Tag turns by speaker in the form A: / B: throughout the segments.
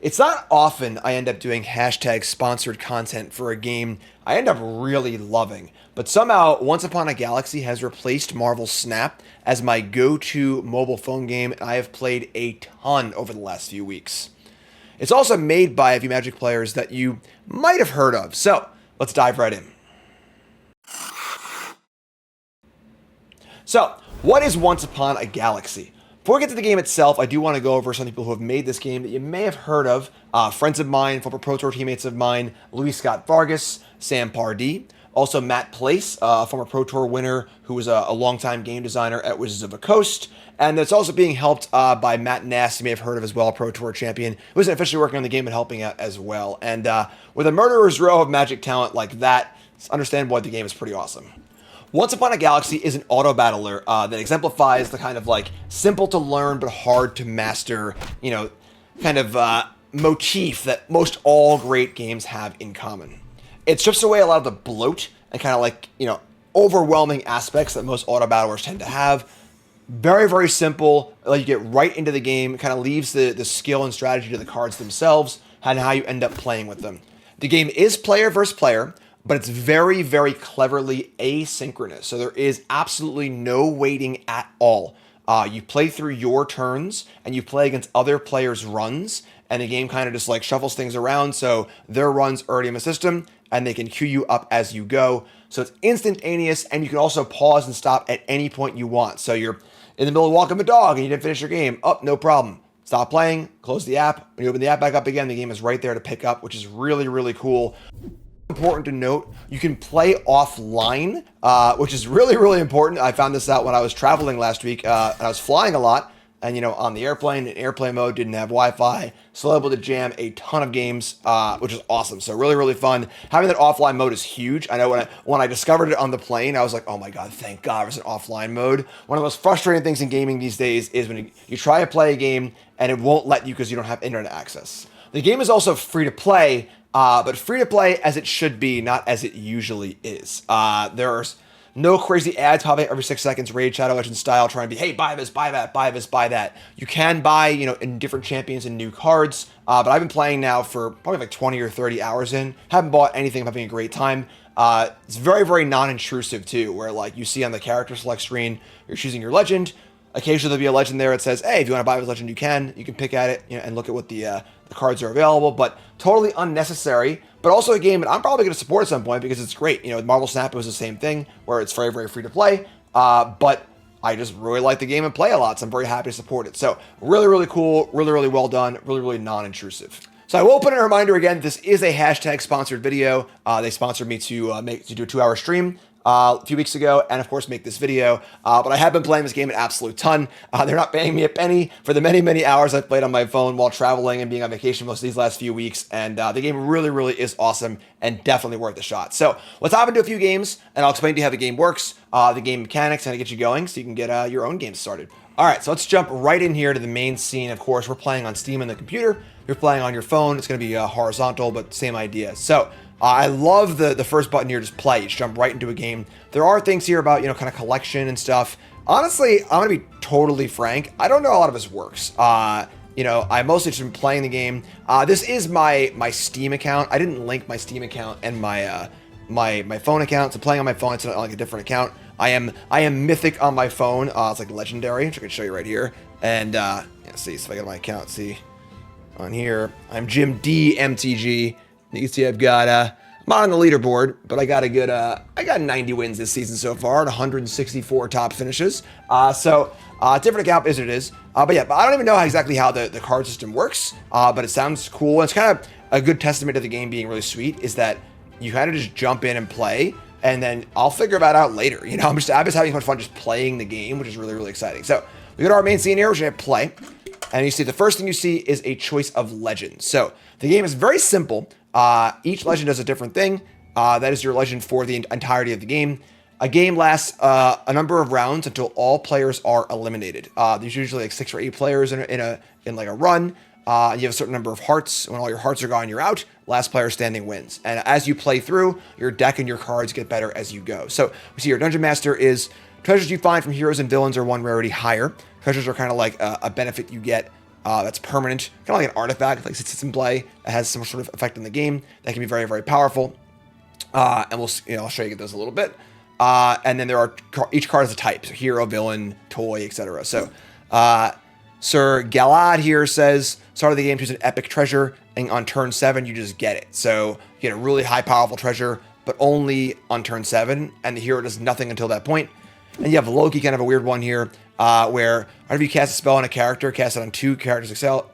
A: It's not often I end up doing hashtag sponsored content for a game I end up really loving, but somehow Once Upon a Galaxy has replaced Marvel Snap as my go-to mobile phone game, and I have played a ton over the last few weeks. It's also made by a few Magic players that you might have heard of, so let's dive right in. So, what is Once Upon a Galaxy? Before we get to the game itself, I do want to go over some people who have made this game that you may have heard of. Friends of mine, former Pro Tour teammates of mine, Luis Scott Vargas, Sam Pardee. Also Matt Place, a former Pro Tour winner who was a longtime game designer at Wizards of the Coast. And it's also being helped by Matt Nass, you may have heard of as well, Pro Tour champion, who isn't officially working on the game but helping out as well. And with a murderer's row of Magic talent like that, it's understandable why the game is pretty awesome. Once Upon a Galaxy is an auto battler that exemplifies the kind of like simple to learn but hard to master, kind of motif that most all great games have in common. It strips away a lot of the bloat and kind of like, overwhelming aspects that most auto battlers tend to have. Very, very simple. Like you get right into the game, kind of leaves the skill and strategy to the cards themselves and how you end up playing with them. The game is player versus player, but it's very, very cleverly asynchronous. So there is absolutely no waiting at all. You play through your turns and you play against other players' runs, and the game kind of just like shuffles things around. So their run's already in the system and they can queue you up as you go. So it's instantaneous, and you can also pause and stop at any point you want. So you're in the middle of walking the dog and you didn't finish your game. Oh, no problem. Stop playing, close the app. When you open the app back up again, the game is right there to pick up, which is really, really cool. Important to note, you can play offline, which is really, really important. I found this out when I was traveling last week, and I was flying a lot, and on the airplane, in airplane mode, didn't have Wi-Fi, still able to jam a ton of games, which is awesome. So really, really fun. Having that offline mode is huge. I know when I discovered it on the plane, I was like, oh my God, thank God there's an offline mode. One of the most frustrating things in gaming these days is when you try to play a game and it won't let you because you don't have internet access. The game is also free to play, but free to play as it should be, not as it usually is. There's no crazy ads popping every 6 seconds, Raid Shadow Legends style, trying to be, hey, buy this, buy that, buy this, buy that. You can buy, in different champions and new cards, but I've been playing now for probably like 20 or 30 hours in. Haven't bought anything, I'm having a great time. It's very, very non-intrusive too, where like you see on the character select screen, you're choosing your legend. Occasionally there'll be a legend there that says, hey, if you want to buy this legend, you can pick at it, and look at what the cards are available, but totally unnecessary, but also a game that I'm probably going to support at some point because it's great. With Marvel Snap, it was the same thing where it's very, very free to play, but I just really like the game and play a lot, so I'm very happy to support it. So really, really cool, really, really well done, really, really non-intrusive. So I will put in a reminder again, this is a hashtag sponsored video. They sponsored me to do a 2-hour stream a few weeks ago, and of course make this video, but I have been playing this game an absolute ton. They're not paying me a penny for the many, many hours I've played on my phone while traveling and being on vacation most of these last few weeks, and the game really, really is awesome and definitely worth a shot. So let's hop into a few games, and I'll explain to you how the game works, the game mechanics, and how to get you going so you can get your own game started. All right, so let's jump right in here to the main scene. Of course, we're playing on Steam and the computer. You're playing on your phone. It's going to be horizontal, but same idea. So I love the first button here, just play. You just jump right into a game. There are things here about, kind of collection and stuff. Honestly, I'm going to be totally frank. I don't know a lot of this works. I mostly just been playing the game. This is my Steam account. I didn't link my Steam account and my my phone account. So playing on my phone, it's not like a different account. I am mythic on my phone. It's like legendary, which I can show you right here. And see, so if I go to my account, see on here, I'm Jim D MTG. You can see I've got I'm not on the leaderboard, but I got a good I got 90 wins this season so far and 164 top finishes. Different account is what it is. But I don't even know exactly how the card system works. But it sounds cool. And it's kind of a good testament to the game being really sweet is that you kind of just jump in and play, and then I'll figure that out later. I'm just having so much fun just playing the game, which is really, really exciting. So we go to our main scene here, which is going to play. And you see the first thing you see is a choice of legends. So the game is very simple. Each legend does a different thing. That is your legend for the entirety of the game. A game lasts a number of rounds until all players are eliminated. There's usually like 6 or 8 players in like a run. You have a certain number of hearts. When all your hearts are gone, you're out. Last player standing wins. And as you play through, your deck and your cards get better as you go. So we see your Dungeon Master is treasures you find from heroes and villains are 1 rarity higher. Treasures are kind of like a benefit you get That's permanent, kind of like an artifact, like sits in play. It has some sort of effect in the game that can be very, very powerful. And I'll show you those a little bit. And then each card has a type: so hero, villain, toy, etc. So, Sir Galad here says, start of the game, choose an epic treasure, and on turn 7 you just get it. So you get a really high, powerful treasure, but only on turn 7, and the hero does nothing until that point. And you have Loki, kind of a weird one here, where whenever you cast a spell on a character, cast it on 2 characters excel.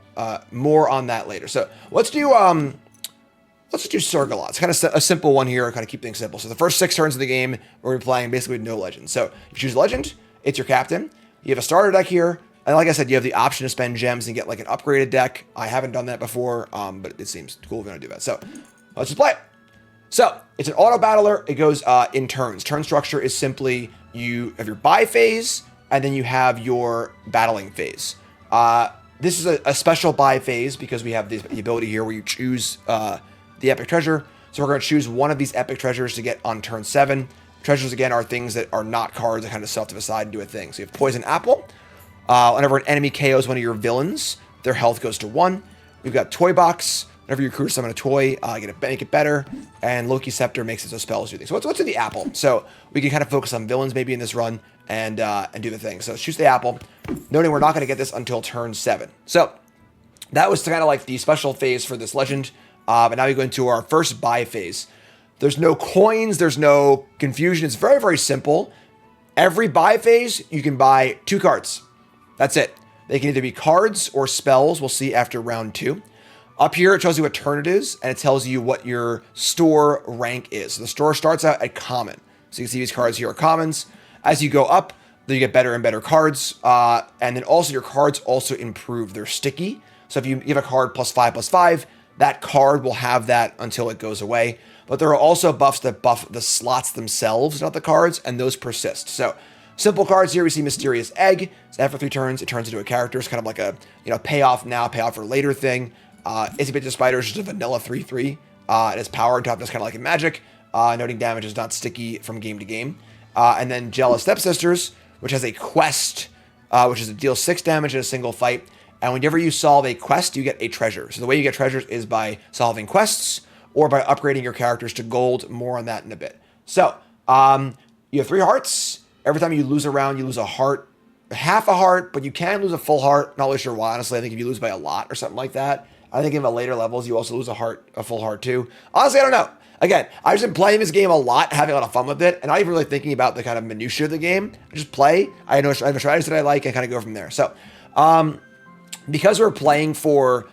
A: More on that later. So let's do Sir Galad. It's kind of a simple one here, kind of keep things simple. So the first 6 turns of the game, we're playing basically with no legend. So you choose legend, it's your captain. You have a starter deck here, and like I said, you have the option to spend gems and get like an upgraded deck. I haven't done that before, but it seems cool if you're gonna do that. So let's just play it. So it's an auto battler. It goes in turns. Turn structure is simply you have your buy phase, and then you have your battling phase. This is a special buy phase because we have the ability here where you choose the epic treasure. So we're going to choose one of these epic treasures to get on turn 7. Treasures, again, are things that are not cards that kind of self to the side and do a thing. So you have Poison Apple. Whenever an enemy KOs one of your villains, their health goes to 1. We've got Toy Box. Whenever you crew summon a toy, make it better. And Loki Scepter makes it so spells do things. So what's in the apple? So we can kind of focus on villains maybe in this run and do the thing. So choose the apple. Noting we're not going to get this until turn 7. So that was kind of like the special phase for this legend. But now we go into our first buy phase. There's no coins. There's no confusion. It's very, very simple. Every buy phase, you can buy 2 cards. That's it. They can either be cards or spells. We'll see after round 2. Up here, it tells you what turn it is, and it tells you what your store rank is. So the store starts out at common. So you can see these cards here are commons. As you go up, then you get better and better cards. And then also your cards also improve. They're sticky. So if you give a card +5/+5, that card will have that until it goes away. But there are also buffs that buff the slots themselves, not the cards, and those persist. So simple cards here, we see Mysterious Egg. So after 3 turns, it turns into a character. It's kind of like a payoff now, payoff for later thing. Itty Bitty Spider is just a vanilla 3/3. It has power on top, just kind of like in Magic. Noting damage is not sticky from game to game. And then Jealous Stepsisters, which has a quest, which is to deal 6 damage in a single fight. And whenever you solve a quest, you get a treasure. So the way you get treasures is by solving quests or by upgrading your characters to gold. More on that in a bit. So you have 3 hearts. Every time you lose a round, you lose a heart, half a heart, but you can lose a full heart. Not really sure why, honestly. I think if you lose by a lot or something like that. I think in the later levels, you also lose a full heart too. Honestly, I don't know. Again, I've just been playing this game a lot, having a lot of fun with it, and not even really thinking about the kind of minutiae of the game. I just play. I have a strategy that I like, and kind of go from there. So, because we're playing for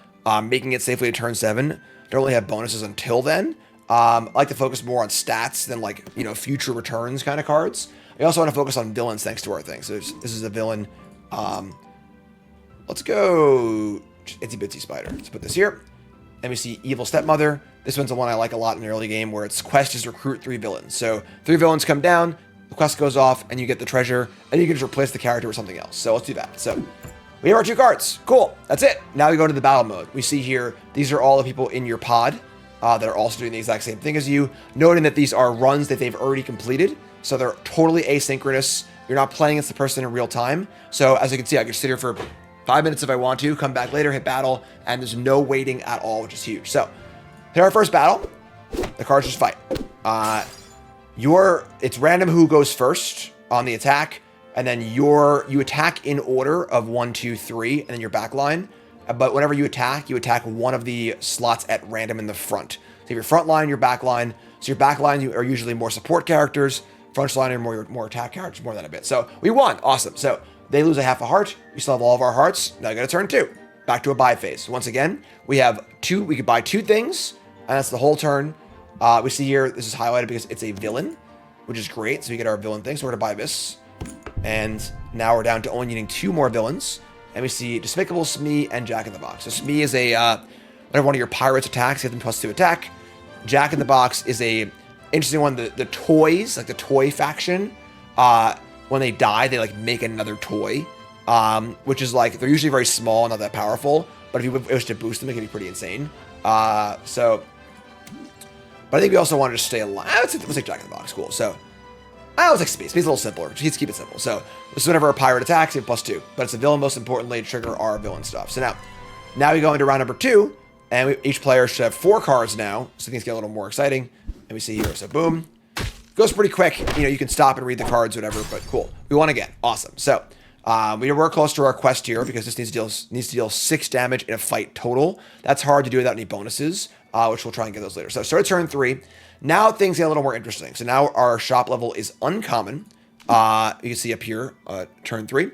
A: making it safely to turn 7, don't really have bonuses until then. I like to focus more on stats than future returns kind of cards. I also want to focus on villains thanks to our thing. So this is a villain. Let's go Itsy Bitsy Spider. Let's put this here. Then we see Evil Stepmother. This one's the one I like a lot in the early game, where its quest is recruit 3 villains. So 3 villains come down, the quest goes off, and you get the treasure, and you can just replace the character with something else. So let's do that. So we have our 2 cards. Cool. That's it. Now we go into the battle mode. We see here, these are all the people in your pod that are also doing the exact same thing as you, noting that these are runs that they've already completed. So they're totally asynchronous. You're not playing against the person in real time. So as you can see, I can sit here for 5 minutes if I want to, come back later, hit battle, and there's no waiting at all, which is huge. So, hit our first battle. The cards just fight. It's random who goes first on the attack, and then you attack in order of 1, 2, 3, and then your back line. But whenever you attack one of the slots at random in the front. So your front line, your back line. So your back line are usually more support characters. Front line are more attack characters, more than a bit. So we won. Awesome. So they lose a half a heart. We still have all of our hearts. Now I got to turn 2. Back to a buy phase. So once again, we have 2. We could buy 2 things, and that's the whole turn. We see here, this is highlighted because it's a villain, which is great. So we get our villain thing. So we're going to buy this. And now we're down to only needing 2 more villains. And we see Despicable Smee and Jack in the Box. So Smee is whenever one of your pirates attacks, you have them +2 attack. Jack in the Box is a interesting one. The toys, like the toy faction, when they die, they make another toy, which is they're usually very small, not that powerful. But if you wish to boost them, it can be pretty insane. But I think we also want to just stay alive. Let's take Jack in the Box. Cool. So I always like Speed. Speed's a little simpler. Just keep it simple. So this is whenever a pirate attacks, you have +2. But it's a villain, most importantly, to trigger our villain stuff. So now we go into round number 2, and each player should have 4 cards now, so things get a little more exciting. And we see here, so boom. Goes pretty quick. You know, you can stop and read the cards, whatever, but cool. We won again. Awesome. So we're close to our quest here because this needs to deal 6 damage in a fight total. That's hard to do without any bonuses, which we'll try and get those later. So start turn 3. Now things get a little more interesting. So now our shop level is uncommon. You can see up here, turn 3. A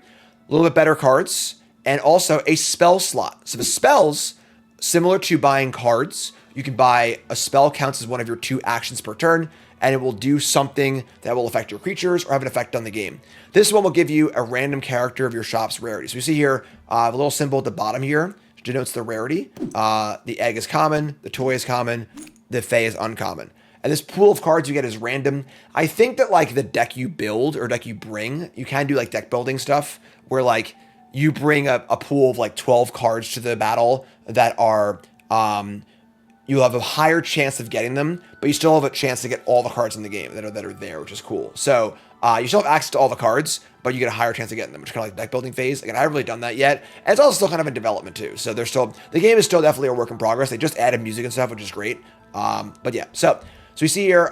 A: little bit better cards, and also a spell slot. So the spells, similar to buying cards, you can buy a spell counts as one of your 2 actions per turn, and it will do something that will affect your creatures or have an effect on the game. This one will give you a random character of your shop's rarity. So you see here, a little symbol at the bottom here denotes the rarity. The egg is common, the toy is common, the fae is uncommon. And this pool of cards you get is random. I think that like the deck you build or deck you bring, you can do like deck building stuff where like you bring a pool of like 12 cards to the battle that are, you'll have a higher chance of getting them, but you still have a chance to get all the cards in the game that are there, which is cool. So you still have access to all the cards, but you get a higher chance of getting them, which is kind of like deck building phase. Again, I haven't really done that yet. And it's also still kind of in development too. So the game is still definitely a work in progress. They just added music and stuff, which is great. But yeah, so we see here,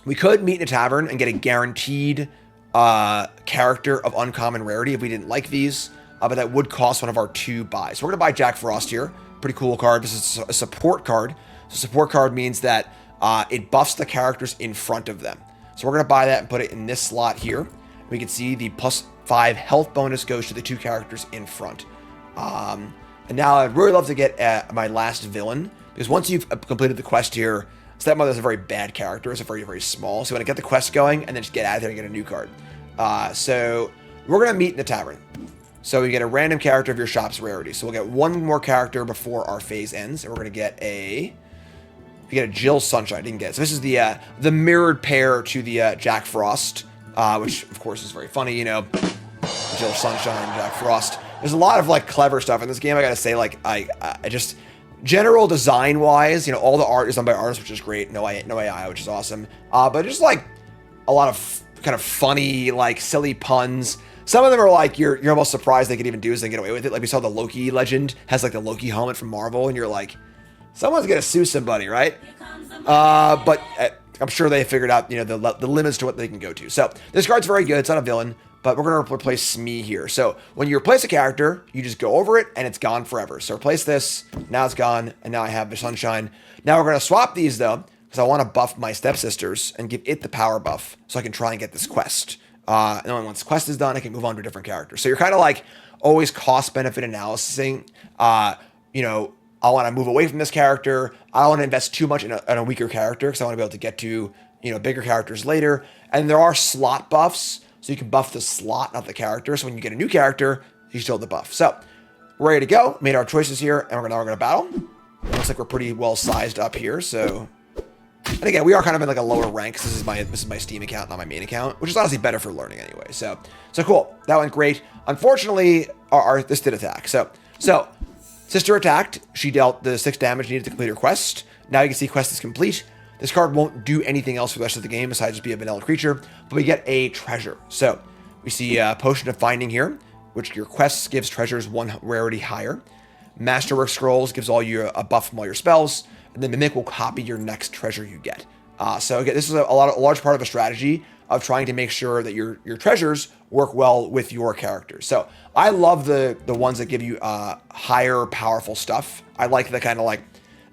A: we could meet in a tavern and get a guaranteed character of uncommon rarity if we didn't like these, but that would cost one of our 2 buys. So we're going to buy Jack Frost here. Pretty cool card. This is a support card. So support card means that it buffs the characters in front of them. So we're going to buy that and put it in this slot here. We can see the +5 health bonus goes to the 2 characters in front. And now I'd really love to get my last villain, because once you've completed the quest here, Stepmother is a very bad character. It's a very, very small. So you want to get the quest going and then just get out of there and get a new card. So we're going to meet in the tavern. So you get a random character of your shop's rarity. So we'll get 1 more character before our phase ends. And we're going to get a Jill Sunshine. I didn't get it. So this is the mirrored pair to the Jack Frost, which of course is very funny, you know. Jill Sunshine, Jack Frost. There's a lot of like clever stuff in this game. I got to say, like, I just... General design wise, you know, all the art is done by artists, which is great. No AI, which is awesome. But just like a lot of kind of funny, like silly puns. Some of them are like you're almost surprised they could even do as they get away with it. Like we saw the Loki legend has like the Loki helmet from Marvel, and you're like, someone's gonna sue somebody, right? But I'm sure they figured out, you know, the limits to what they can go to. So this card's very good. It's not a villain. But we're going to replace Smee here. So when you replace a character, you just go over it and it's gone forever. So replace this. Now it's gone. And now I have the Sunshine. Now we're going to swap these though, because I want to buff my stepsisters and give it the power buff so I can try and get this quest. And then once the quest is done, I can move on to a different character. So you're kind of like always cost benefit analysing. You know, I want to move away from this character. I don't want to invest too much in a weaker character because I want to be able to get to, you know, bigger characters later. And there are slot buffs. So you can buff the slot, not the character. So when you get a new character, you still have the buff. So we're ready to go. Made our choices here, and we're going to battle. It looks like we're pretty well sized up here. So, and again, we are kind of in like a lower rank. This is my Steam account, not my main account, which is honestly better for learning anyway. So cool. That went great. Unfortunately, this did attack. So sister attacked. She dealt the 6 damage needed to complete her quest. Now you can see quest is complete. This card won't do anything else for the rest of the game besides just be a vanilla creature, but we get a treasure. So we see Potion of Finding here, which your quests gives treasures 1 rarity higher. Masterwork Scrolls gives all you a buff from all your spells, and then Mimic will copy your next treasure you get. So again, this is a large part of a strategy of trying to make sure that your treasures work well with your characters. So I love the ones that give you higher powerful stuff. I like the kind of like,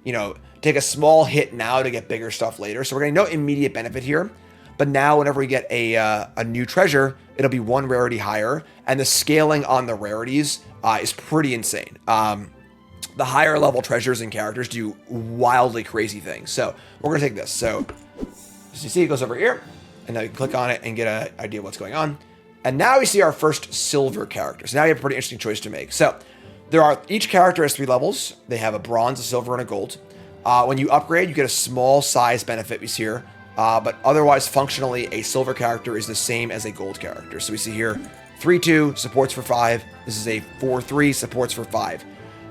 A: you know, take a small hit now to get bigger stuff later. So we're getting no immediate benefit here. But now whenever we get a new treasure, it'll be 1 rarity higher. And the scaling on the rarities is pretty insane. The higher level treasures and characters do wildly crazy things. So we're going to take this. So as you see, it goes over here. And now you can click on it and get an idea of what's going on. And now we see our first silver character. So now you have a pretty interesting choice to make. So each character has 3 levels. They have a bronze, a silver, and a gold. When you upgrade, you get a small size benefit we see here, but otherwise functionally a silver character is the same as a gold character. So we see here 3-2 supports for 5. This is a 4-3 supports for 5.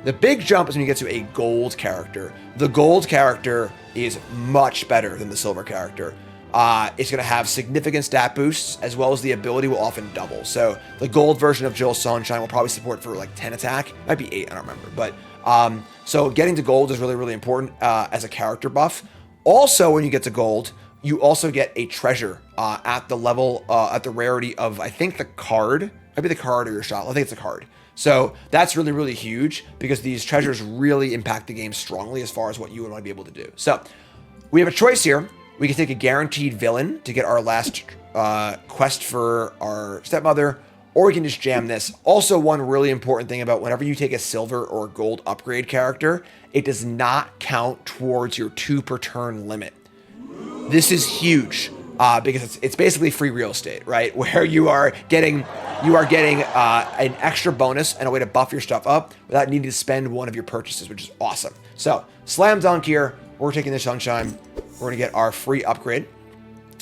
A: The big jump is when you get to a gold character. The gold character is much better than the silver character. It's going to have significant stat boosts, as well as the ability will often double. So the gold version of Jill Sunshine will probably support for like 10 attack. Might be 8, I don't remember. But so getting to gold is really, really important as a character buff. Also, when you get to gold, you also get a treasure at the level, at the rarity of, I think, the card. Might be the card or your shot. I think it's a card. So that's really, really huge because these treasures really impact the game strongly as far as what you would want to be able to do. So we have a choice here. We can take a guaranteed villain to get our last quest for our stepmother, or we can just jam this. Also, one really important thing about whenever you take a silver or gold upgrade character, it does not count towards your 2 per turn limit. This is huge because it's basically free real estate, right? Where you are getting an extra bonus and a way to buff your stuff up without needing to spend one of your purchases, which is awesome. So slam dunk here. We're taking the Sunshine. We're going to get our free upgrade.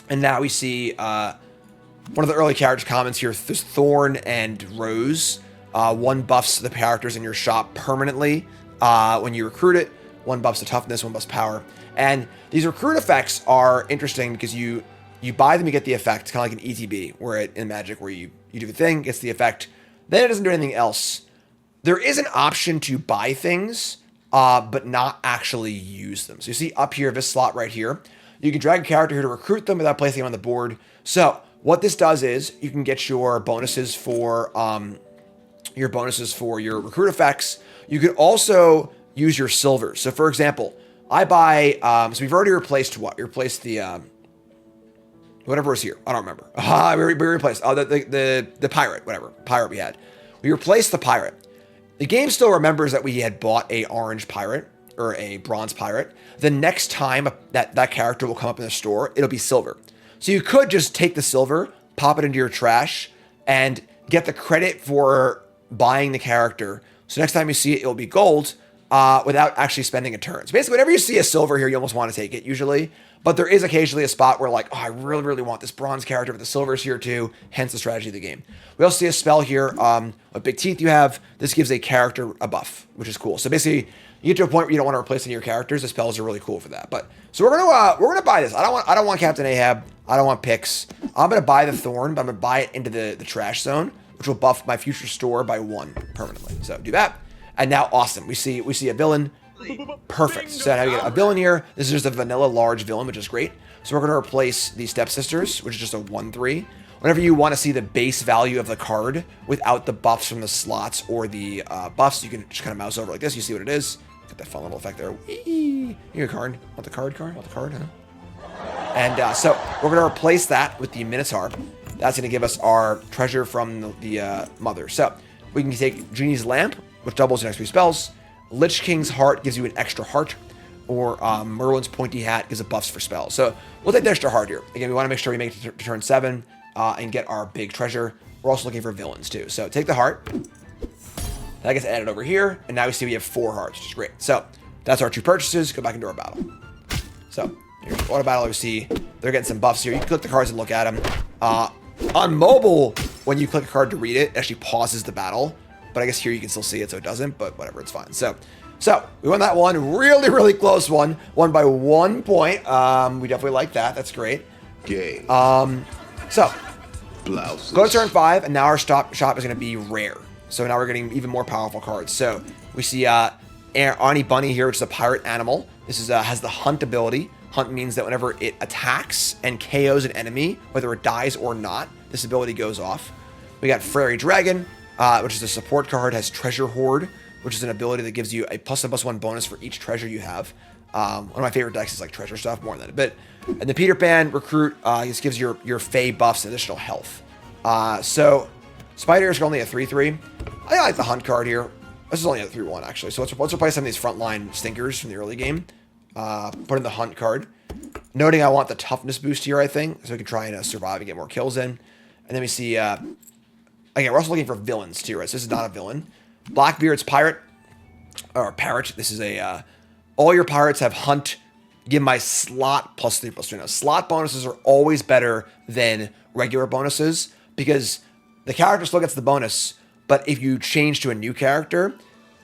A: And now we see one of the early character comments here. There's Thorn and Rose. One buffs the characters in your shop permanently when you recruit it. One buffs the toughness, one buffs power. And these recruit effects are interesting because you buy them, you get the effect, kind of like an ETB, where in Magic, where you do the thing, gets the effect. Then it doesn't do anything else. There is an option to buy things, but not actually use them. So you see up here, this slot right here, you can drag a character here to recruit them without placing them on the board. So what this does is you can get your bonuses for your recruit effects. You could also use your silver. So for example, I buy, so we've already replaced what? We replaced the, whatever was here. I don't remember. We replaced, the pirate, whatever. Pirate we had. We replaced the pirate. The game still remembers that we had bought a orange pirate or a bronze pirate. The next time that character will come up in the store, it'll be silver. So you could just take the silver, pop it into your trash, and get the credit for buying the character. So next time you see it, it'll be gold without actually spending a turn. So basically, whenever you see a silver here, you almost want to take it usually. But there is occasionally a spot where like, oh, I really, really want this bronze character, but the silver's here too, hence the strategy of the game. We also see a spell here. What big teeth you have. This gives a character a buff, which is cool. So basically, you get to a point where you don't want to replace any of your characters. The spells are really cool for that. But so we're gonna buy this. I don't want Captain Ahab. I don't want Pix. I'm gonna buy the Thorn, but I'm gonna buy it into the trash zone, which will buff my future store by 1 permanently. So do that. And now, awesome. We see a villain. Perfect. So now we get a villain here. This is just a vanilla large villain, which is great. So we're going to replace the Stepsisters, which is just a 1/3. Whenever you want to see the base value of the card without the buffs from the slots or the buffs, you can just kind of mouse over like this. You see what it is. Get that fun little effect there. Whee! Your card. Want the card? Want the card? Huh? And so we're going to replace that with the Minotaur. That's going to give us our treasure from the mother. So we can take Genie's Lamp, which doubles your next 3 spells. Lich King's Heart gives you an extra heart, or Merlin's Pointy Hat gives a buffs for spells. So we'll take the extra heart here. Again, we want to make sure we make it to turn 7 and get our big treasure. We're also looking for villains too. So take the heart. That gets added over here, and now we see we have 4 hearts, which is great. So that's our 2 purchases. Go back into our battle. So here's auto battle. We see they're getting some buffs here. You can click the cards and look at them. On mobile, when you click a card to read it, it actually pauses the battle. But I guess here you can still see it, so it doesn't, but whatever, it's fine. So we won that one. Really, really close one. Won by 1 point. We definitely like that. That's great.
B: Game.
A: So
B: Blouses.
A: go to turn 5, and now our shop is going to be rare. So now we're getting even more powerful cards. So we see Ani Bunny here, which is a pirate animal. This is has the Hunt ability. Hunt means that whenever it attacks and KOs an enemy, whether it dies or not, this ability goes off. We got Fairy Dragon, which is a support card, has Treasure Hoard, which is an ability that gives you a +1/+1 bonus for each treasure you have. One of my favorite decks is like treasure stuff, more than that a bit. And the Peter Pan Recruit, this gives your Fae buffs and additional health. So Spider is only a 3/3. I like the Hunt card here. This is only a 3/1 actually. So let's replace some of these frontline stinkers from the early game. Put in the Hunt card. Noting I want the toughness boost here, I think, so we can try and survive and get more kills in. And then we see, again, we're also looking for villains too, right? So this is not a villain. Blackbeard's Pirate, or Parrot. This is a, all your pirates have Hunt. Give my slot +3/+3. Now, slot bonuses are always better than regular bonuses because the character still gets the bonus, but if you change to a new character,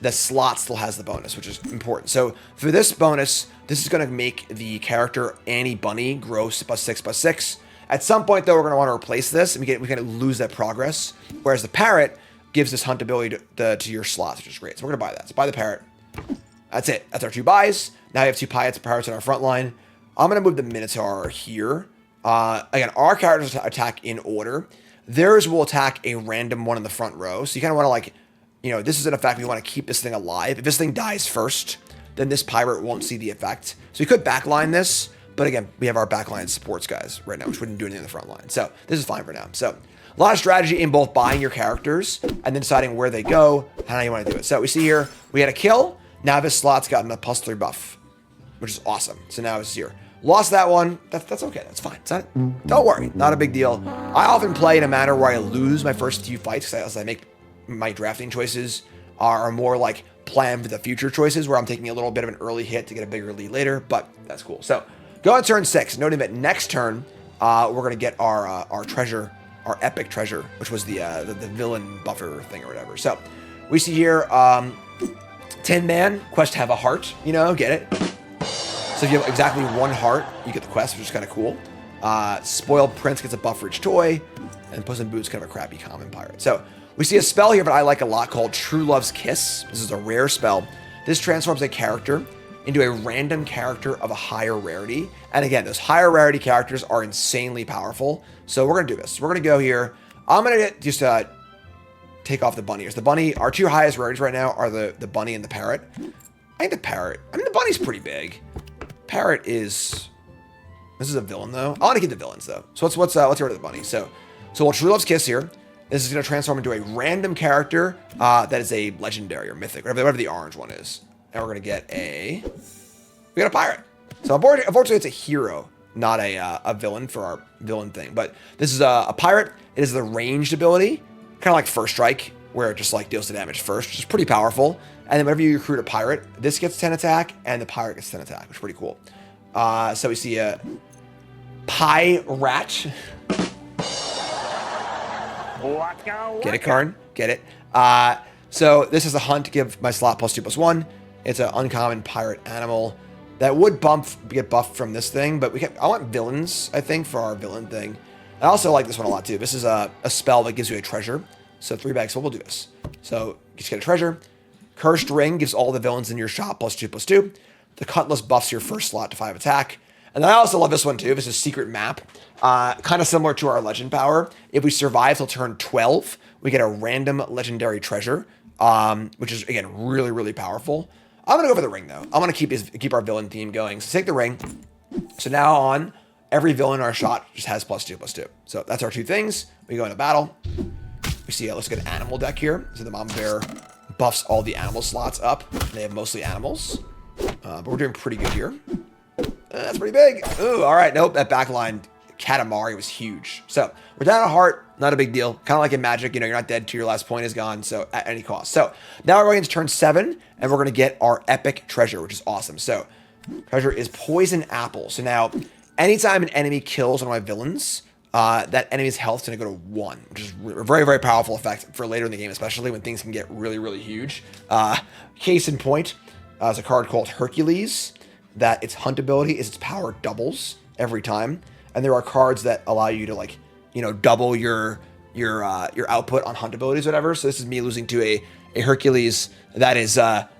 A: the slot still has the bonus, which is important. So for this bonus, this is going to make the character Annie Bunny grow +6/6. At some point, though, we're going to want to replace this, and we kind of lose that progress. Whereas the parrot gives this hunt ability to your slots, which is great. So we're going to buy that. So buy the parrot. That's it. That's our 2 buys. Now we have 2 parrots in our front line. I'm going to move the Minotaur here. Again, our characters attack in order. Theirs will attack a random one in the front row. So you kind of want to like, this is an effect. We want to keep this thing alive. If this thing dies first, then this pirate won't see the effect. So we could backline this. But again, we have our backline supports guys right now, which wouldn't do anything in the front line. So this is fine for now. So a lot of strategy in both buying your characters and then deciding where they go and how you want to do it. So we see here, we had a kill. Now this slot's gotten a +3 buff, which is awesome. So now it's here. Lost that one. That's okay. That's fine. Don't worry. Not a big deal. I often play in a manner where I lose my first few fights because I make my drafting choices are more like plan for the future choices where I'm taking a little bit of an early hit to get a bigger lead later, but that's cool. So go on turn 6, noting that next turn, we're going to get our treasure, our epic treasure, which was the villain buffer thing or whatever. So we see here, Tin Man, quest have a heart, get it? So if you have exactly 1 heart, you get the quest, which is kind of cool. Spoiled Prince gets a buff for each toy, and Puss in Boots kind of a crappy common pirate. So we see a spell here that I like a lot called True Love's Kiss. This is a rare spell. This transforms a character into a random character of a higher rarity. And again, those higher rarity characters are insanely powerful. So we're going to do this. We're going to go here. I'm going to just take off the bunny. The bunny, our 2 highest rarities right now are the bunny and the parrot. I think the bunny's pretty big. Parrot is, this is a villain though. I want to keep the villains though. So let's get rid of the bunny. So we'll True Love's Kiss here. This is going to transform into a random character that is a legendary or mythic, whatever the orange one is. And we're going to get we got a pirate. So unfortunately it's a hero, not a villain for our villain thing. But this is a pirate. It is the ranged ability, kind of like First Strike, where it just like deals the damage first, which is pretty powerful. And then whenever you recruit a pirate, this gets 10 attack and the pirate gets 10 attack, which is pretty cool. So we see a Pirate. Get it, Karn? Get it. So this is a hunt to give my slot +2/+1. It's an uncommon pirate animal that would get buffed from this thing, but I want villains, I think, for our villain thing. I also like this one a lot too. This is a spell that gives you a treasure. So 3 bags, so we'll do this. So you just get a treasure. Cursed Ring gives all the villains in your shop +2/+2. The Cutlass buffs your first slot to 5 attack. And then I also love this one too. This is Secret Map. Kind of similar to our Legend Power. If we survive till turn 12, we get a random legendary treasure, which is, again, really, really powerful. I'm going to go for the ring, though. I'm going to keep our villain theme going. So take the ring. So now on, every villain in our shot just has +2/+2. So that's our 2 things. We go into battle. We see, let's get an animal deck here. So the Mama Bear buffs all the animal slots up. They have mostly animals. But we're doing pretty good here. That's pretty big. Ooh, all right. Nope, that backline Katamari was huge. So we're down a heart. Not a big deal. Kind of like in Magic, you're not dead till your last point is gone. So at any cost. So now we're going into turn 7, and we're going to get our epic treasure, which is awesome. So treasure is Poison Apple. So now, anytime an enemy kills one of my villains, that enemy's health is going to go to 1, which is a very, very powerful effect for later in the game, especially when things can get really, really huge. Case in point, there's a card called Hercules that its hunt ability is its power doubles every time. And there are cards that allow you to double your output on hunt abilities, or whatever. So this is me losing to a Hercules that is, whatever,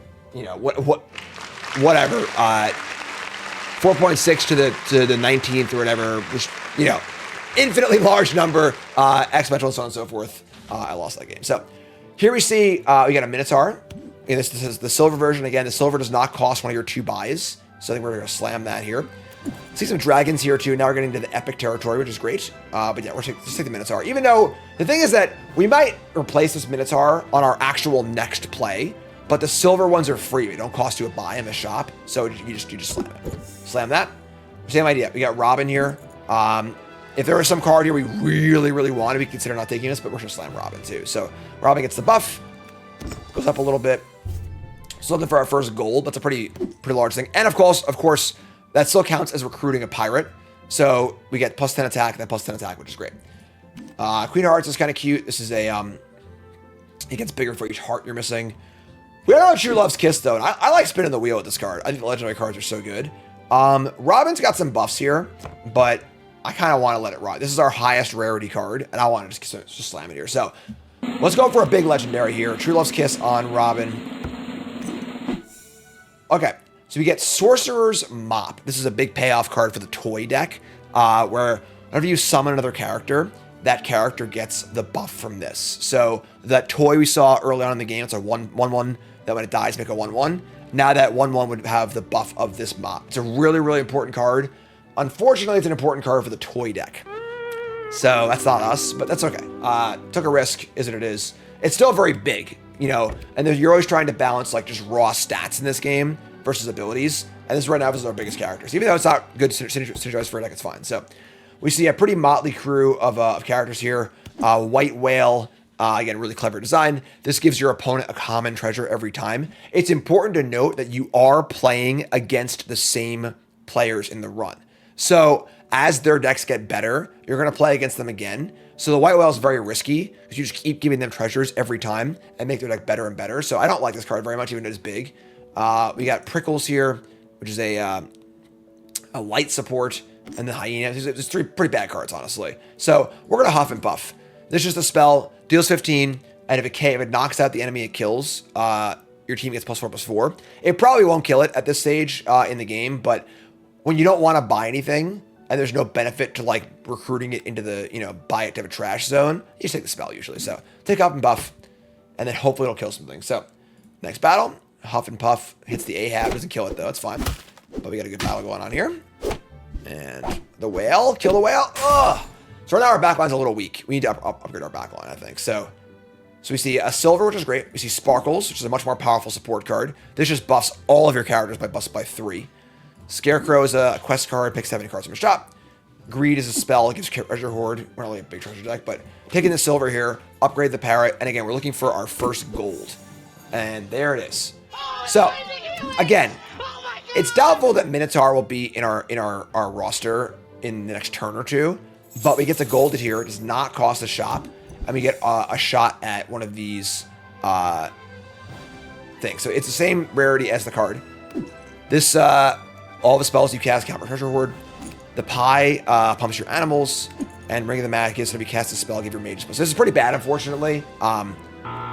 A: 4.6 to the 19th or whatever, which, infinitely large number, exponential and so on and so forth. I lost that game. So here we see, we got a Minotaur. And this is the silver version. Again, the silver does not cost one of your 2 buys. So I think we're going to slam that here. See some dragons here too. Now we're getting into the epic territory, which is great. But yeah, just take the Minotaur. Even though the thing is that we might replace this Minotaur on our actual next play, but the silver ones are free. They don't cost you a buy in the shop. So you just slam it. Slam that. Same idea. We got Robin here. If there was some card here we really, really wanted, we consider not taking this, but we're going to slam Robin too. So Robin gets the buff. Goes up a little bit. So looking for our first gold. That's a pretty large thing. And of course, that still counts as recruiting a pirate. So we get +10 attack and then +10 attack, which is great. Queen of Hearts is kind of cute. This is it gets bigger for each heart you're missing. We don't know True Love's Kiss, though, and I like spinning the wheel with this card. I think the legendary cards are so good. Robin's got some buffs here, but I kind of want to let it ride. This is our highest rarity card, and I want to just slam it here. So let's go for a big legendary here. True Love's Kiss on Robin. Okay, so we get Sorcerer's Mop. This is a big payoff card for the toy deck, where whenever you summon another character, that character gets the buff from this. So that toy we saw early on in the game, it's a 1/1 that when it dies, make a 1/1. Now that 1/1 would have the buff of this mop. It's a really, really important card. Unfortunately, it's an important card for the toy deck. So that's not us, but that's okay. Took a risk, is what it is. It's still very big, you know, and you're always trying to balance like just raw stats in this game versus abilities. And this right now is our biggest characters. Even though it's not good synergize for a deck, it's fine. So we see a pretty motley crew of characters here. White Whale, again, really clever design. This gives your opponent a common treasure every time. It's important to note that you are playing against the same players in the run. So as their decks get better, you're going to play against them again. So the White Whale is very risky because you just keep giving them treasures every time and make their deck better and better. So I don't like this card very much, even though it's big. We got Prickles here, which is a light support, and the Hyena. There's three pretty bad cards, honestly. So we're going to huff and puff. This is just a spell, deals 15, and if it knocks out the enemy it kills, your team gets +4/+4. It probably won't kill it at this stage in the game, but when you don't want to buy anything, and there's no benefit to like recruiting it into the, buy it to have a trash zone, you just take the spell usually. So take huff and puff, and then hopefully it'll kill something. So next battle, huff and puff, hits the Ahab, doesn't kill it though, it's fine. But we got a good battle going on here. And the whale, kill the whale. Ugh. So right now our backline's a little weak. We need to upgrade our backline, I think. So we see a silver, which is great. We see Sparkles, which is a much more powerful support card. This just buffs all of your characters by 3. Scarecrow is a quest card, pick 70 cards from a shop. Greed is a spell, it gives treasure hoard. We're not really a big treasure deck, but taking the silver here, upgrade the parrot, and again, we're looking for our first gold. And there it is. So, again, it's doubtful that Minotaur will be in our roster in the next turn or two, but we get the gold here. It does not cost a shop, and we get a shot at one of these things. So it's the same rarity as the card. This, all the spells you cast count for treasure hoard. The pie pumps your animals, and Ring of the Magic is going to be cast a spell, give your mages. So this is pretty bad, unfortunately.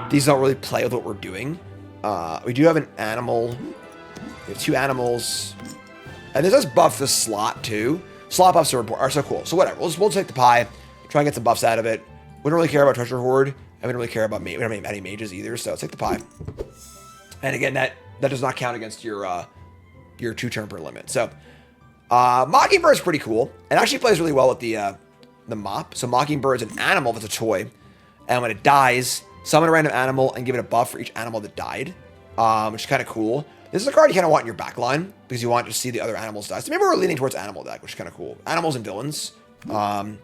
A: These don't really play with what we're doing. We do have an animal. We have 2 animals. And this does buff the slot, too. Slot buffs are so cool. So whatever. We'll take the pie. Try and get some buffs out of it. We don't really care about treasure hoard. And we don't really care about we don't have any mages either. So let's take the pie. And again, that does not count against your 2-turn per limit. So Mockingbird's pretty cool. And actually plays really well with the mop. So Mockingbird's an animal that's a toy. And when it dies, summon a random animal and give it a buff for each animal that died. Which is kind of cool. This is a card you kind of want in your backline because you want to see the other animals die. So maybe we're leaning towards animal deck, which is kind of cool. Animals and villains. We're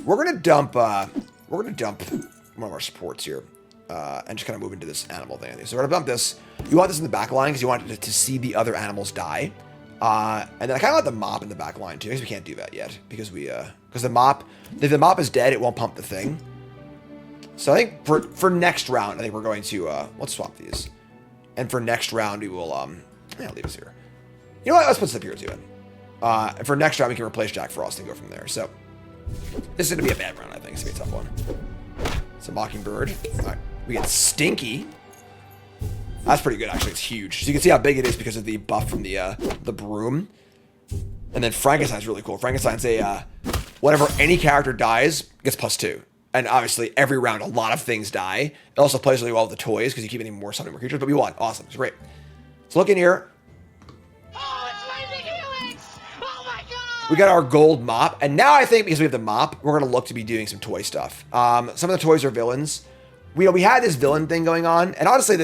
A: gonna dump one of our supports here, and just kind of move into this animal thing. So we're gonna dump this. You want this in the backline because you want to see the other animals die. And then I kind of want the mop in the backline too, because we can't do that yet because because the mop, if the mop is dead, it won't pump the thing. So I think for next round, I think we're going to let's swap these. And for next round, we will, I'll leave this here. You know what? Let's put Slip here too. And for next round, we can replace Jack Frost and go from there. So this is going to be a bad round, I think. It's going to be a tough one. So Mockingbird. All right. We get Stinky. That's pretty good, actually. It's huge. So you can see how big it is because of the buff from the broom. And then Frankenstein's really cool. Frankenstein's whenever any character dies, gets +2. And obviously, every round, a lot of things die. It also plays really well with the toys because you keep getting more summoning more creatures. But we won. Awesome. It's great. So look in here.
C: Oh, it's Lazy Helix! Oh my god!
A: We got our gold mop. And now I think because we have the mop, we're going to look to be doing some toy stuff. Some of the toys are villains. We had this villain thing going on. And honestly,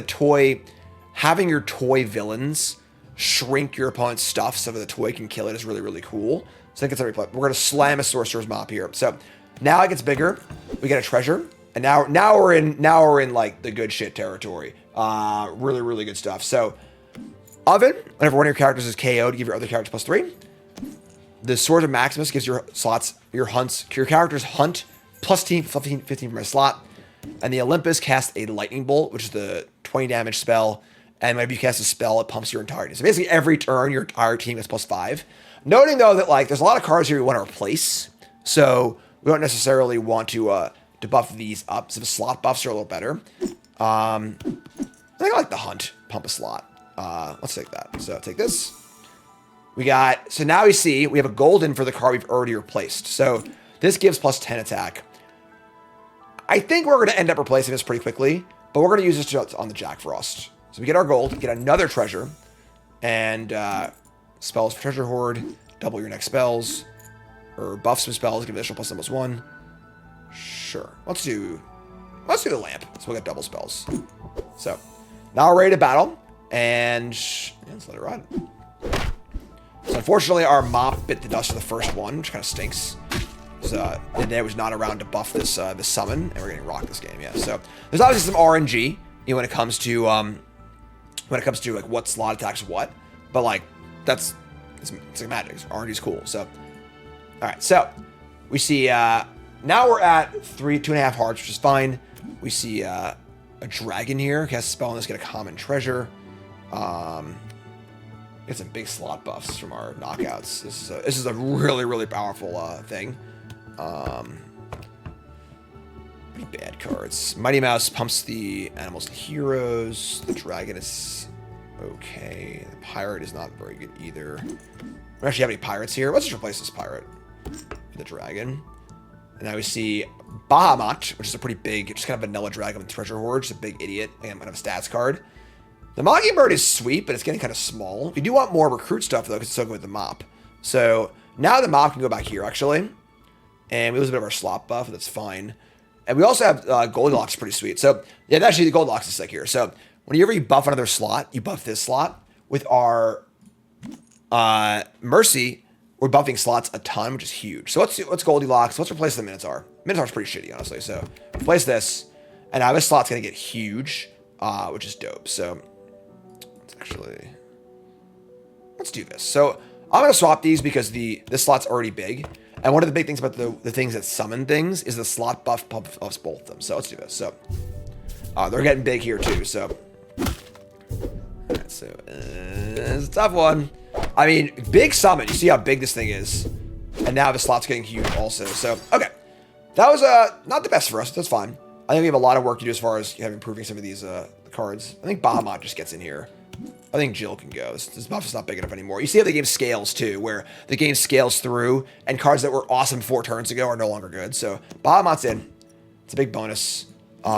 A: having your toy villains shrink your opponent's stuff so that the toy can kill it is really, really cool. So I think it's every play. We're going to slam a sorcerer's mop here. So now it gets bigger. We get a treasure, and now we're in like the good shit territory. Really, really good stuff. So Oven, whenever one of your characters is KO'd, give your other characters +3. The Sword of Maximus gives your characters hunt +15 from a slot. And the Olympus casts a lightning bolt, which is the 20 damage spell. and whenever you cast a spell, it pumps your entire team. So basically, every turn, your entire team gets +5. Noting though that like there's a lot of cards here we want to replace, so we don't necessarily want to buff these up. So the slot buffs are a little better. I think I like the hunt pump a slot. Let's take that. So take this. So now we see we have a golden for the card we've already replaced. So this gives +10 attack. I think we're going to end up replacing this pretty quickly, but we're going to use this on the Jack Frost. So we get our gold, get another treasure, and spells for treasure hoard, double your next spells, or buff some spells, give additional +1/+1. Sure. Let's do the lamp. So we'll get double spells. So now we're ready to battle, and let's let it ride. So unfortunately, our mop bit the dust for the first one, which kind of stinks. So it was not around to buff this summon, and we're getting rocked this game. Yeah. So there's obviously some RNG, when it comes to like what slot attacks what, but like it's like magic. RNG is cool. So all right. So we see now we're at 2.5 hearts, which is fine. We see a dragon here. Cast a spell on this, get a common treasure. Get some big slot buffs from our knockouts. This is a really, really powerful thing. Pretty bad cards. Mighty Mouse pumps the animals and heroes. The dragon is okay. The pirate is not very good either. We don't actually have any pirates here. Let's just replace this pirate with the dragon. And now we see Bahamut, which is a pretty big, just kind of vanilla dragon with treasure hoard. Just a big idiot. And kind of a stats card. The Mockingbird is sweet, but it's getting kind of small. We do want more recruit stuff, though, because it's so good with the mop. So now the mop can go back here, actually. And we lose a bit of our slot buff. That's fine. And we also have Goldilocks, pretty sweet. So, yeah, actually, the Goldilocks is sick here. So whenever you buff another slot, you buff this slot. With our Mercy, we're buffing slots a ton, which is huge. So let's Goldilocks. Let's replace the Minotaur. Minotaur's pretty shitty, honestly. So replace this. And now this slot's going to get huge, which is dope. So let's do this. So I'm going to swap these because this slot's already big. And one of the big things about the things that summon things is the slot buff buffs both of them. So let's do this. So they're getting big here too. So, all right, so it's a tough one. I mean, big summon. You see how big this thing is. And now the slot's getting huge also. So, okay. That was not the best for us. That's fine. I think we have a lot of work to do as far as improving some of these cards. I think Bahamut just gets in here. I think Jill can go. This buff is not big enough anymore. You see how the game scales, too, where the game scales through, and cards that were awesome 4 turns ago are no longer good. So, Bahamut's in. It's a big bonus. We've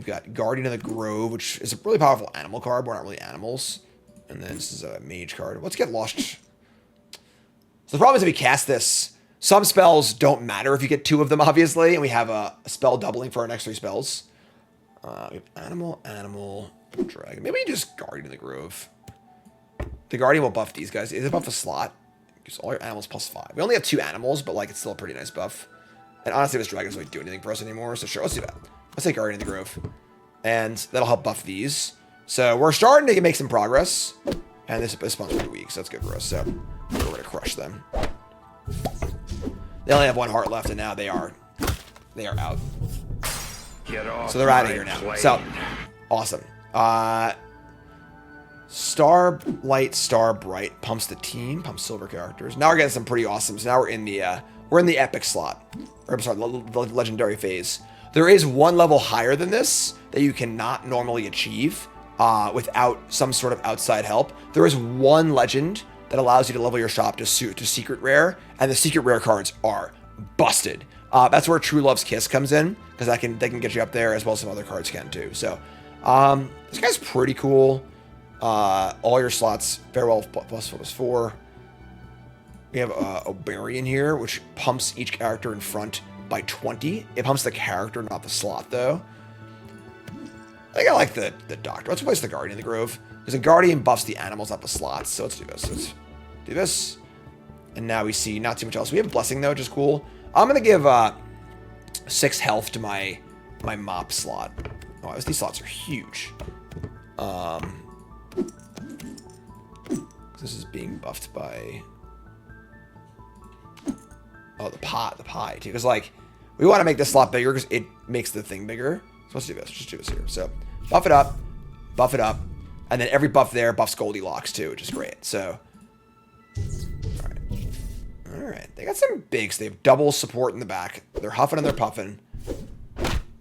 A: got Guardian of the Grove, which is a really powerful animal card. We're not really animals. And then this is a mage card. Let's get Lost. So the problem is if we cast this, some spells don't matter if you get 2 of them, obviously, and we have a spell doubling for our next 3 spells. We have animal, dragon. Maybe just Guardian of the Grove. The Guardian will buff these guys. It buff a slot. Gives all your animals +5. We only have 2 animals, but like it's still a pretty nice buff. And honestly, this dragon doesn't really do anything for us anymore. So sure, let's do that. Let's take Guardian of the Grove, and that'll help buff these. So we're starting to make some progress. And this spawn's pretty weak, so that's good for us. So we're gonna crush them. They only have 1 heart left, and now they are out. So they're out of here now. So awesome. Starlight, Starbright pumps the team, pumps silver characters. Now we're getting some pretty awesome. So now we're in the epic slot. Or I'm sorry, the legendary phase. There is 1 level higher than this that you cannot normally achieve without some sort of outside help. There is 1 legend that allows you to level your shop to secret rare, and the secret rare cards are busted. That's where True Love's Kiss comes in, because they can get you up there as well as some other cards can too. So this guy's pretty cool. All your slots, farewell +4. We have Oberian here, which pumps each character in front by 20. It pumps the character, not the slot, though. I think I like the Doctor. Let's replace the Guardian of the Grove, because the Guardian buffs the animals, not the slots. So let's do this. Let's do this. And now we see not too much else. We have a Blessing, though, which is cool. I'm going to give 6 health to my mop slot. Oh, these slots are huge. This is being buffed by... Oh, the pie, too. Because, like, we want to make this slot bigger because it makes the thing bigger. So let's do this. Just do this here. So, buff it up. buff it up. And then every buff there buffs Goldilocks too, which is great. So, all right. They got some bigs. They have double support in the back. They're huffing and they're puffing.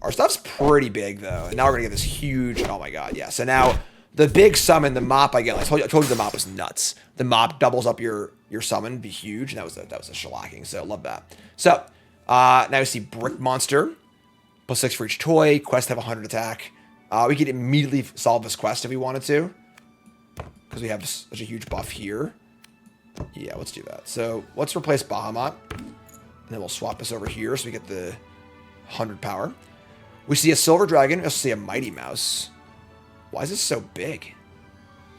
A: Our stuff's pretty big though. And now we're gonna get this huge. Oh my god, yeah. So now the big summon, the mop I get. I told you the mop was nuts. The mop doubles up your summon, be huge. And that was a shellacking. So love that. So now we see Brick Monster, +6 for each toy. Quest have 100 attack. We could immediately solve this quest if we wanted to, because we have such a huge buff here. Yeah, let's do that. So let's replace Bahamut, and then we'll swap this over here so we get the 100 power. We see a Silver Dragon. We also see a Mighty Mouse. Why is this so big?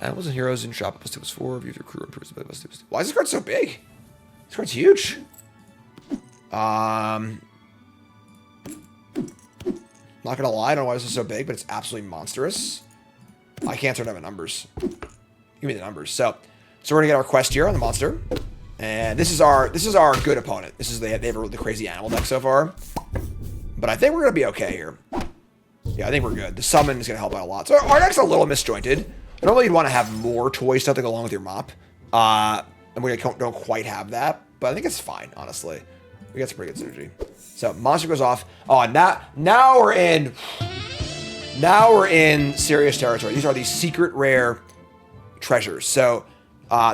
A: Animals and heroes in shop +2/+4. View your crew improves by +2/+2. Why is this card so big? This card's huge. Not gonna lie, I don't know why this is so big, but it's absolutely monstrous. I can't turn down the numbers. Give me the numbers. So we're gonna get our quest here on the monster, and this is our good opponent. This is they have the crazy animal deck so far, but I think we're gonna be okay here. Yeah, I think we're good. The summon is gonna help out a lot. So our deck's a little misjointed. Normally you'd want to have more toy stuff to go along with your mop, and we don't quite have that, but I think it's fine, honestly. We got some pretty good synergy. So monster goes off. Oh, now we're in serious territory. These are these secret rare treasures. So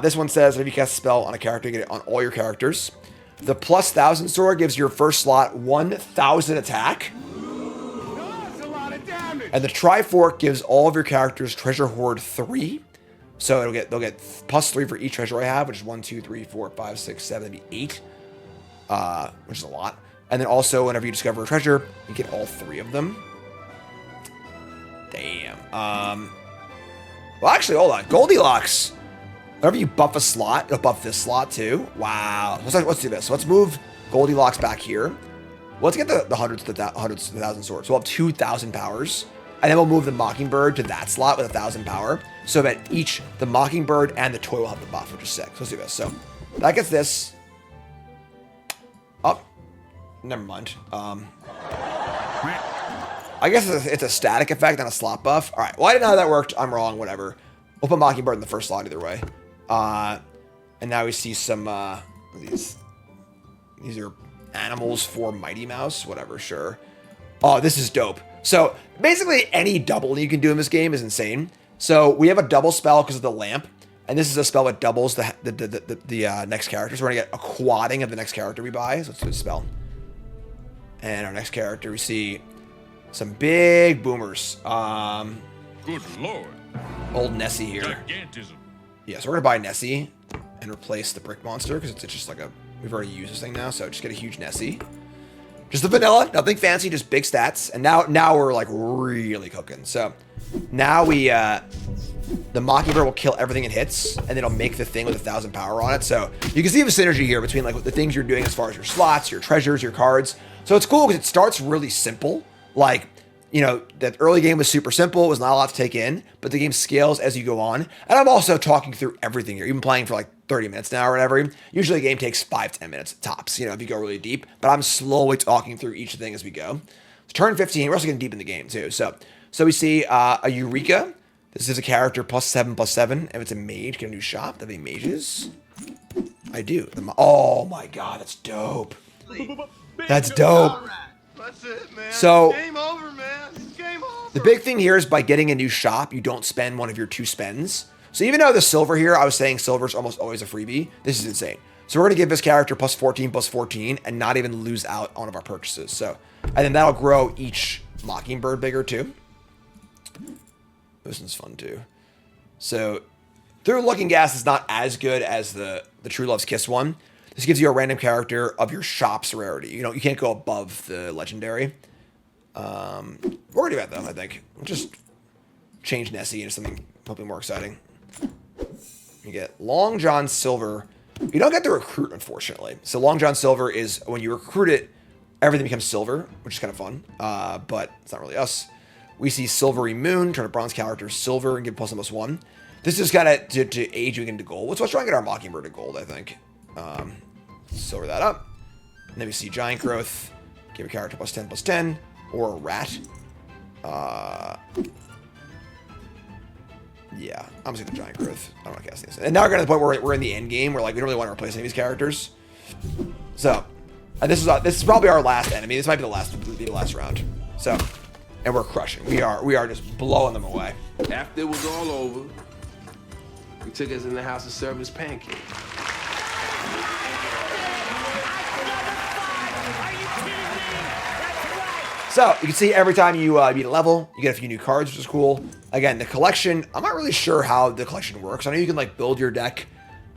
A: this one says if you cast a spell on a character, you get it on all your characters. The +1000 sword gives your first slot 1000 attack.
B: That's a lot of damage.
A: And the Trifork gives all of your characters treasure hoard 3. So they'll get +3 for each treasure I have, which is 1, 2, 3, 4, 5, 6, 7, that'd be 8. Which is a lot. And then also, whenever you discover a treasure, you get all 3 of them. Damn. Well, actually, hold on. Goldilocks. Whenever you buff a slot, you'll buff this slot too. Wow. Let's do this. Let's move Goldilocks back here. Let's get the hundreds to the 1,000 swords. So we'll have 2,000 powers. And then we'll move the Mockingbird to that slot with 1,000 power. So that the Mockingbird and the toy will have the buff, which is sick. So let's do this. So that gets this. Oh, never mind. I guess it's a static effect on a slot buff. All right. Well, I didn't know how that worked. I'm wrong. Whatever. We'll put Mockingbird in the first slot either way. And now we see some these are animals for Mighty Mouse. Whatever. Sure. Oh, this is dope. So basically, any double you can do in this game is insane. So we have a double spell because of the lamp. And this is a spell that doubles the next character. So we're going to get a quadding of the next character we buy. So let's do the spell. And our next character, we see some big boomers.
D: Good lord.
A: Old Nessie here.
D: Gigantism.
A: Yeah, so we're going to buy Nessie and replace the Brick Monster because it's just like we've already used this thing now. So just get a huge Nessie. Just the vanilla, nothing fancy, just big stats. And now we're like really cooking. So now the Mockingbird will kill everything it hits, and then it'll make the thing with 1,000 power on it. So you can see the synergy here between like the things you're doing as far as your slots, your treasures, your cards. So it's cool because it starts really simple. Like, you know, that early game was super simple. It was not a lot to take in, but the game scales as you go on. And I'm also talking through everything here. You've been playing for like 30 minutes now or whatever. Usually a game takes 5-10 minutes tops, you know, if you go really deep. But I'm slowly talking through each thing as we go. So turn 15, we're also getting deep in the game too. So we see a Eureka. This is a character +7/+7. If it's a mage, get a new shop. That'd be mages. I do. Oh my god, that's dope. That's dope.
B: That's it, man.
A: So
B: Game over, man. It's game over.
A: the big thing here is by getting a new shop, you don't spend one of your 2 spends. So even though the silver here, I was saying silver's almost always a freebie, this is insane. So we're gonna give this character +14/+14 and not even lose out on one of our purchases. So, and then that'll grow each Mockingbird bigger too. This one's fun too. So Through Looking Gas is not as good as the True Love's Kiss one. This gives you a random character of your shop's rarity. You know, you can't go above the legendary. We're gonna do that though, I think. We'll just change Nessie into something more exciting. You get Long John Silver. You don't get to recruit, unfortunately. So Long John Silver is when you recruit it, everything becomes silver, which is kind of fun. But it's not really us. We see Silvery Moon, turn a bronze character silver and give +1/+1. This is kind of to age you into gold. Let's try and get our Mockingbird to gold, I think. Silver that up. And then we see Giant Growth, give a character +10/+10, or a rat. Yeah, I'm just gonna Giant Growth. I don't want to cast these. And now we're getting to the point where we're in the end game where like we don't really want to replace any of these characters. So, and this is probably our last enemy. This might be the last round. So, and we're crushing. We are just blowing them away.
E: After it was all over, he took us in the house and served us pancakes.
A: So you can see every time you beat a level, you get a few new cards, which is cool. Again, the collection, I'm not really sure how the collection works. I know you can like build your deck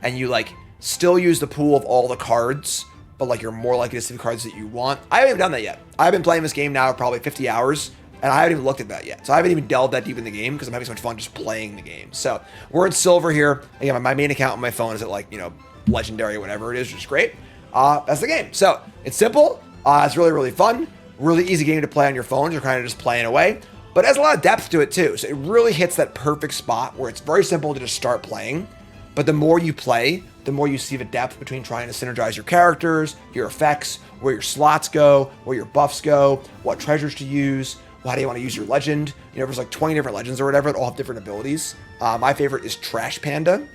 A: and you like still use the pool of all the cards, but like you're more likely to see the cards that you want. I haven't even done that yet. I've been playing this game now probably 50 hours and I haven't even looked at that yet. So I haven't even delved that deep in the game because I'm having so much fun just playing the game. So we're in silver here. Again, my main account on my phone is at like, you know, legendary or whatever it is, which is great. That's the game. So it's simple. It's really, really fun. Really easy game to play on your phone. You're kind of just playing away, but it has a lot of depth to it too. So it really hits that perfect spot where it's very simple to just start playing. But the more you play, the more you see the depth between trying to synergize your characters, your effects, where your slots go, where your buffs go, what treasures to use, how do you want to use your legend. You know, there's like 20 different legends or whatever that all have different abilities. My favorite is Trash Panda,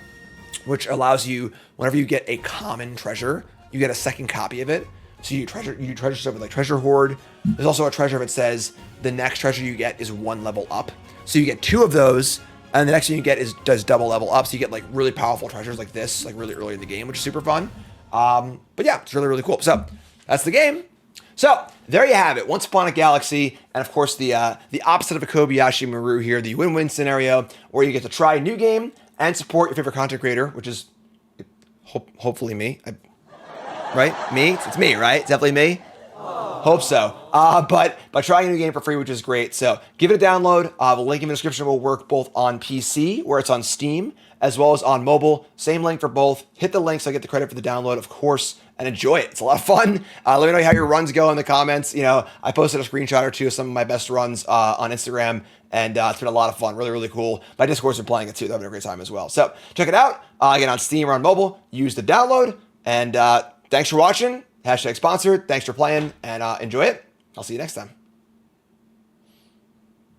A: which allows you, whenever you get a common treasure, you get a second copy of it. So you do treasure stuff with like Treasure Hoard. There's also a treasure that says the next treasure you get is 1 level up. So you get 2 of those, and the next thing you get does double level up. So you get like really powerful treasures like this, like really early in the game, which is super fun. But yeah, it's really, really cool. So that's the game. So there you have it. Once Upon a Galaxy, and of course the opposite of a Kobayashi Maru here, the win-win scenario where you get to try a new game and support your favorite content creator, which is hopefully me. Right? Me? It's me, right? It's definitely me. Hope so. But by trying a new game for free, which is great. So give it a download. The link in the description will work both on PC, where it's on Steam, as well as on mobile. Same link for both. Hit the link so I get the credit for the download, of course, and enjoy it. It's a lot of fun. Let me know how your runs go in the comments. You know, I posted a screenshot or two of some of my best runs on Instagram, and it's been a lot of fun. Really, really cool. My Discord's been playing it too. They're having a great time as well. So check it out. Again, on Steam or on mobile. Use the download. And thanks for watching. #sponsored. Thanks for playing and enjoy it. I'll see you next time.